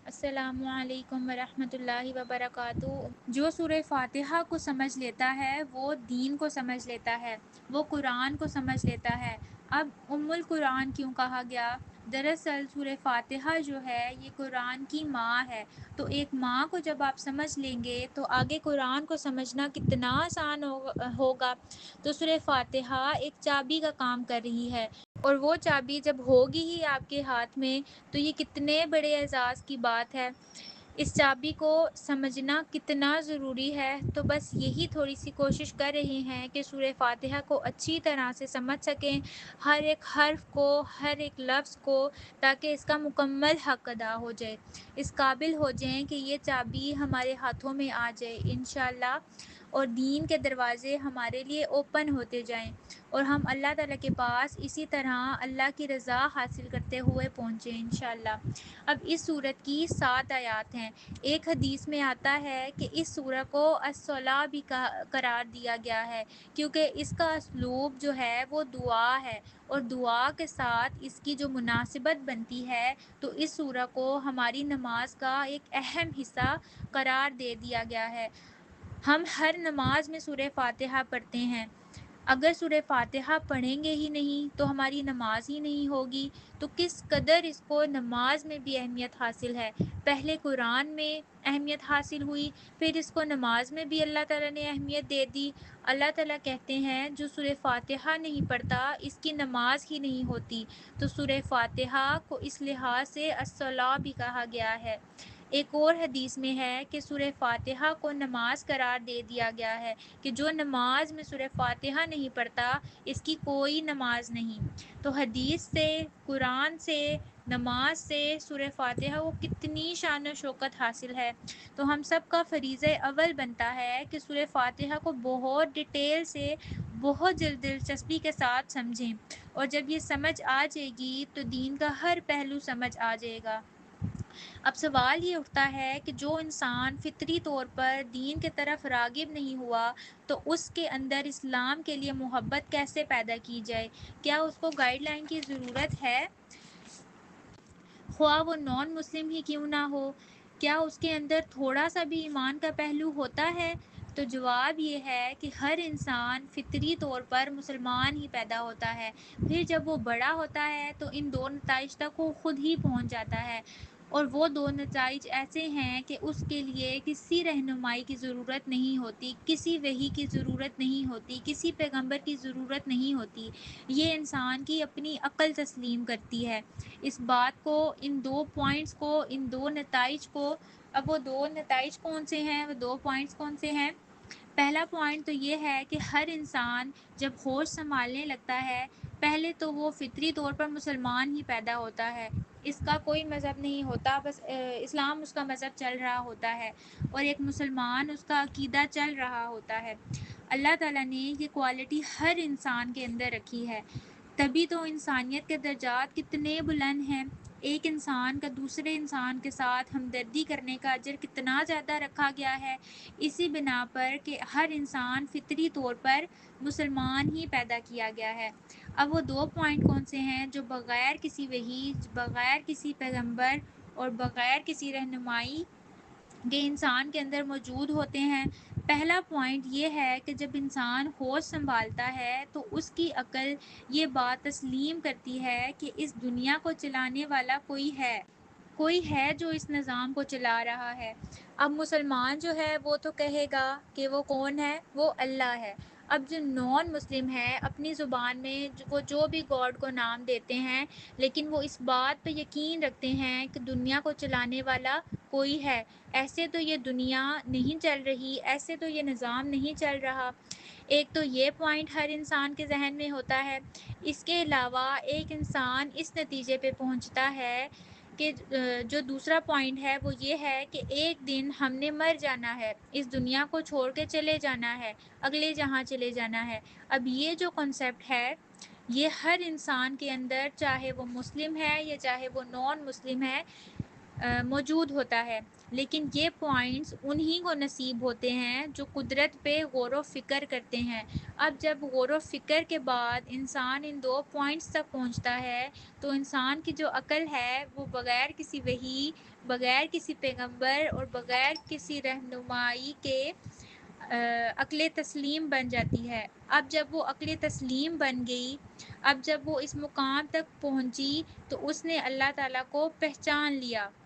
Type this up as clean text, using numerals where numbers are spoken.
السلام علیکم ورحمۃ اللہ وبرکاتہ۔ جو سورہ فاتحہ کو سمجھ لیتا ہے وہ دین کو سمجھ لیتا ہے، وہ قرآن کو سمجھ لیتا ہے۔ اب ام القرآن کیوں کہا گیا؟ دراصل سورہ فاتحہ جو ہے یہ قرآن کی ماں ہے، تو ایک ماں کو جب آپ سمجھ لیں گے تو آگے قرآن کو سمجھنا کتنا آسان ہوگا۔ تو سورہ فاتحہ ایک چابی کا کام کر رہی ہے، اور وہ چابی جب ہوگی ہی آپ کے ہاتھ میں تو یہ کتنے بڑے اعزاز کی بات ہے۔ اس چابی کو سمجھنا کتنا ضروری ہے، تو بس یہی تھوڑی سی کوشش کر رہے ہیں کہ سورہ فاتحہ کو اچھی طرح سے سمجھ سکیں، ہر ایک حرف کو، ہر ایک لفظ کو، تاکہ اس کا مکمل حق ادا ہو جائے، اس قابل ہو جائیں کہ یہ چابی ہمارے ہاتھوں میں آ جائے انشاءاللہ، اور دین کے دروازے ہمارے لیے اوپن ہوتے جائیں، اور ہم اللہ تعالیٰ کے پاس اسی طرح اللہ کی رضا حاصل کرتے ہوئے پہنچیں انشاءاللہ۔ اب اس سورت کی 7 آیات ہیں۔ ایک حدیث میں آتا ہے کہ اس سورہ کو الصلاۃ بھی قرار دیا گیا ہے، کیونکہ اس کا اسلوب جو ہے وہ دعا ہے، اور دعا کے ساتھ اس کی جو مناسبت بنتی ہے تو اس سورہ کو ہماری نماز کا ایک اہم حصہ قرار دے دیا گیا ہے۔ ہم ہر نماز میں سورہ فاتحہ پڑھتے ہیں، اگر سورہ فاتحہ پڑھیں گے ہی نہیں تو ہماری نماز ہی نہیں ہوگی، تو کس قدر اس کو نماز میں بھی اہمیت حاصل ہے۔ پہلے قرآن میں اہمیت حاصل ہوئی، پھر اس کو نماز میں بھی اللہ تعالیٰ نے اہمیت دے دی۔ اللہ تعالیٰ کہتے ہیں جو سورہ فاتحہ نہیں پڑھتا اس کی نماز ہی نہیں ہوتی، تو سورہ فاتحہ کو اس لحاظ سے الصلاۃ بھی کہا گیا ہے۔ ایک اور حدیث میں ہے کہ سورہ فاتحہ کو نماز قرار دے دیا گیا ہے، کہ جو نماز میں سورہ فاتحہ نہیں پڑھتا اس کی کوئی نماز نہیں۔ تو حدیث سے، قرآن سے، نماز سے سورہ فاتحہ کو کتنی شان و شوکت حاصل ہے، تو ہم سب کا فریضہ اول بنتا ہے کہ سورہ فاتحہ کو بہت ڈیٹیل سے، بہت دلچسپی کے ساتھ سمجھیں، اور جب یہ سمجھ آ جائے گی تو دین کا ہر پہلو سمجھ آ جائے گا۔ اب سوال یہ اٹھتا ہے کہ جو انسان فطری طور پر دین کے طرف راغب نہیں ہوا تو اس کے اندر اسلام کے لیے محبت کیسے پیدا کی جائے؟ کیا اس کو گائیڈ لائن کی ضرورت ہے، خواہ وہ نان مسلم ہی کیوں نہ ہو؟ کیا اس کے اندر تھوڑا سا بھی ایمان کا پہلو ہوتا ہے؟ تو جواب یہ ہے کہ ہر انسان فطری طور پر مسلمان ہی پیدا ہوتا ہے، پھر جب وہ بڑا ہوتا ہے تو ان دو نتائج تک وہ خود ہی پہنچ جاتا ہے، اور وہ دو نتائج ایسے ہیں کہ اس کے لیے کسی رہنمائی کی ضرورت نہیں ہوتی، کسی وحی کی ضرورت نہیں ہوتی، کسی پیغمبر کی ضرورت نہیں ہوتی، یہ انسان کی اپنی عقل تسلیم کرتی ہے اس بات کو، ان دو پوائنٹس کو، ان دو نتائج کو۔ اب وہ دو نتائج کون سے ہیں، وہ دو پوائنٹس کون سے ہیں؟ پہلا پوائنٹ تو یہ ہے کہ ہر انسان جب ہوش سنبھالنے لگتا ہے پہلے تو وہ فطری طور پر مسلمان ہی پیدا ہوتا ہے، اس کا کوئی مذہب نہیں ہوتا، بس اسلام اس کا مذہب چل رہا ہوتا ہے، اور ایک مسلمان اس کا عقیدہ چل رہا ہوتا ہے۔ اللہ تعالیٰ نے یہ کوالٹی ہر انسان کے اندر رکھی ہے، تبھی تو انسانیت کے درجات کتنے بلند ہیں۔ ایک انسان کا دوسرے انسان کے ساتھ ہمدردی کرنے کا اجر کتنا زیادہ رکھا گیا ہے، اسی بنا پر کہ ہر انسان فطری طور پر مسلمان ہی پیدا کیا گیا ہے۔ اب وہ دو پوائنٹ کون سے ہیں جو بغیر کسی وحی، بغیر کسی پیغمبر اور بغیر کسی رہنمائی کے انسان کے اندر موجود ہوتے ہیں؟ پہلا پوائنٹ یہ ہے کہ جب انسان ہوش سنبھالتا ہے تو اس کی عقل یہ بات تسلیم کرتی ہے کہ اس دنیا کو چلانے والا کوئی ہے جو اس نظام کو چلا رہا ہے۔ اب مسلمان جو ہے وہ تو کہے گا کہ وہ کون ہے، وہ اللہ ہے۔ اب جو نان مسلم ہے اپنی زبان میں وہ جو بھی گاڈ کو نام دیتے ہیں، لیکن وہ اس بات پہ یقین رکھتے ہیں کہ دنیا کو چلانے والا کوئی ہے، ایسے تو یہ دنیا نہیں چل رہی، ایسے تو یہ نظام نہیں چل رہا۔ ایک تو یہ پوائنٹ ہر انسان کے ذہن میں ہوتا ہے۔ اس کے علاوہ ایک انسان اس نتیجے پہ پہنچتا ہے کہ جو دوسرا پوائنٹ ہے وہ یہ ہے کہ ایک دن ہم نے مر جانا ہے، اس دنیا کو چھوڑ کے چلے جانا ہے، اگلے جہاں چلے جانا ہے۔ اب یہ جو کنسیپٹ ہے یہ ہر انسان کے اندر، چاہے وہ مسلم ہے یا چاہے وہ نان مسلم ہے، موجود ہوتا ہے۔ لیکن یہ پوائنٹس انہی کو نصیب ہوتے ہیں جو قدرت پہ غور و فکر کرتے ہیں۔ اب جب غور و فکر کے بعد انسان ان 2 پوائنٹس تک پہنچتا ہے تو انسان کی جو عقل ہے وہ بغیر کسی وحی، بغیر کسی پیغمبر اور بغیر کسی رہنمائی کے عقل تسلیم بن جاتی ہے۔ اب جب وہ عقل تسلیم بن گئی، اب جب وہ اس مقام تک پہنچی تو اس نے اللہ تعالیٰ کو پہچان لیا۔